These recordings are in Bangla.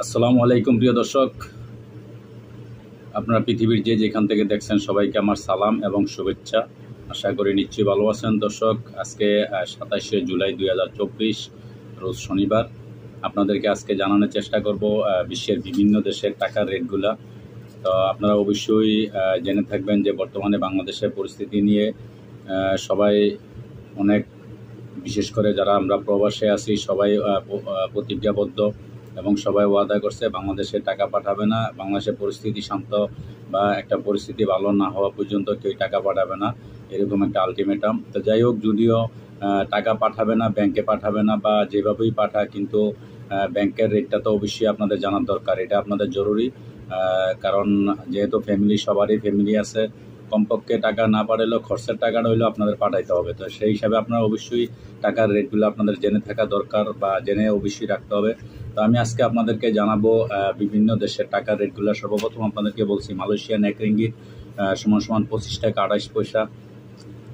আসসালামু আলাইকুম প্রিয় দর্শক, আপনারা পৃথিবীর যেখান থেকে দেখছেন সবাইকে আমার সালাম এবং শুভেচ্ছা। আশা করি নিশ্চয়ই ভালো আছেন দর্শক। আজকে 27শে জুলাই 2024 রোজ শনিবার। আপনাদেরকে আজকে জানানোর চেষ্টা করব বিশ্বের বিভিন্ন দেশের টাকার রেটগুলা। তো আপনারা অবশ্যই জেনে থাকবেন যে বর্তমানে বাংলাদেশের পরিস্থিতি নিয়ে সবাই অনেক, বিশেষ করে যারা আমরা প্রবাসে আছি সবাই প্রতিজ্ঞাবদ্ধ এবং সবাই ওয়াদা করছে বাংলাদেশে টাকা পাঠাবে না, বাংলাদেশের পরিস্থিতি শান্ত বা একটা পরিস্থিতি ভালো না হওয়া পর্যন্ত কেউ টাকা পাঠাবে না, এরকম একটা আলটিমেটাম। তো যাই হোক, যদিও টাকা পাঠাবে না, ব্যাংকে পাঠাবে না বা যেভাবেই পাঠায়, কিন্তু ব্যাংকের রেটটা তো অবশ্যই আপনাদের জানার দরকার, এটা আপনাদের জরুরি। কারণ যেহেতু সবারই ফ্যামিলি আছে, কমপক্ষে টাকা না পাঠালেও খরচের টাকাটা হইলেও আপনাদের পাঠাইতে হবে। তো সেই হিসাবে আপনারা অবশ্যই টাকার রেটগুলো আপনাদের জেনে থাকা দরকার বা জেনে অবশ্যই রাখতে হবে। তো আমি আজকে আপনাদেরকে জানাবো বিভিন্ন দেশের টাকার রেটগুলো। সর্বপ্রথম আপনাদেরকে বলছি, মালয়েশিয়ান 1 রিঙ্গিত সমান 25 টাকা 28 পয়সা,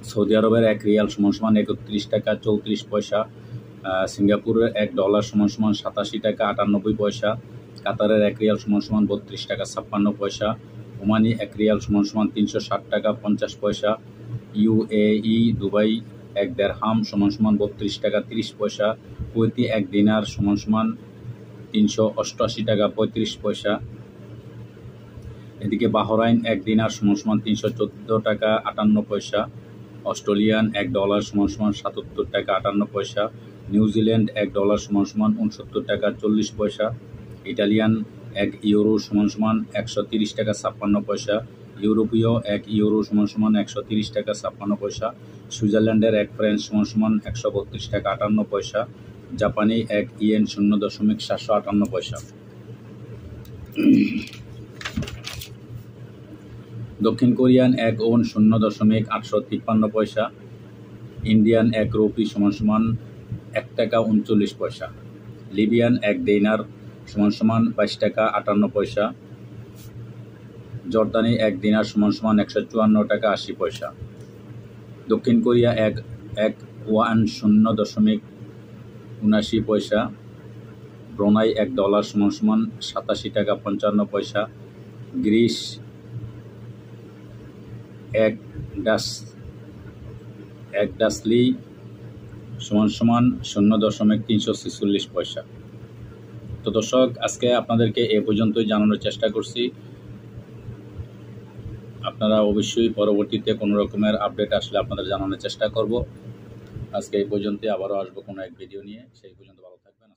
সৌদি আরবের 1 রিয়াল সমান 31 টাকা 34 পয়সা, সিঙ্গাপুরের $1 সমান 87 টাকা 98 পয়সা, কাতারের 1 রিয়াল সমান 32 টাকা 56 পয়সা, ওমানি 1 রিয়াল সমান 360 টাকা 50 পয়সা, ইউএই দুবাই 1 দেরহাম সমান 32 টাকা 30 পয়সা, কুয়েতি 1 দিনার সমান 388 টাকা 35 পয়সা। এদিকে বাহরাইন 1 দিনার সমান 314 টাকা 58 পয়সা, অস্ট্রেলিয়ান $1 সমান 77 টাকা 58 পয়সা, নিউজিল্যান্ড $1 সমান 69 টাকা 40 পয়সা, ইটালিয়ান 1 ইউরো সমান 130 টাকা 56 পয়সা, ইউরোপীয় 1 ইউরো সমান 130 টাকা 56 পয়সা, সুইজারল্যান্ডের 1 ফ্রাঙ্ক সমান 132 টাকা 58 পয়সা, জাপানি 1 ইয়েন 0.758 পয়সা। দক্ষিণ কোরিয়ান 1 ওন 0.853 পয়সা, ইন্ডিয়ান 1 রুপি সমান 1 টাকা 39 পয়সা, লিবিয়ান 1 দিনার সমান 22 টাকা 58 পয়সা, জর্দানি 1 দিনার সমান 154 টাকা 80 পয়সা, দক্ষিণ কোরিয়া 1 ওয়ান 0.79 পয়সা, ব্রুনাই $1 সমান 87 টাকা 55 পয়সা, গ্রিস 1 ডাসলি সমান 0.346 পয়সা। তো দর্শক, আজকে আপনাদেরকে এ পর্যন্তই জানানোর চেষ্টা করছি। আপনারা অবশ্যই পরবর্তীতে কোনো রকমের আপডেট আসলে আপনাদের জানানোর চেষ্টা করব। আজকে এই পর্যন্তই, আবারও আসবো কোনো এক ভিডিও নিয়ে। সেই পর্যন্ত ভালো থাকবেন।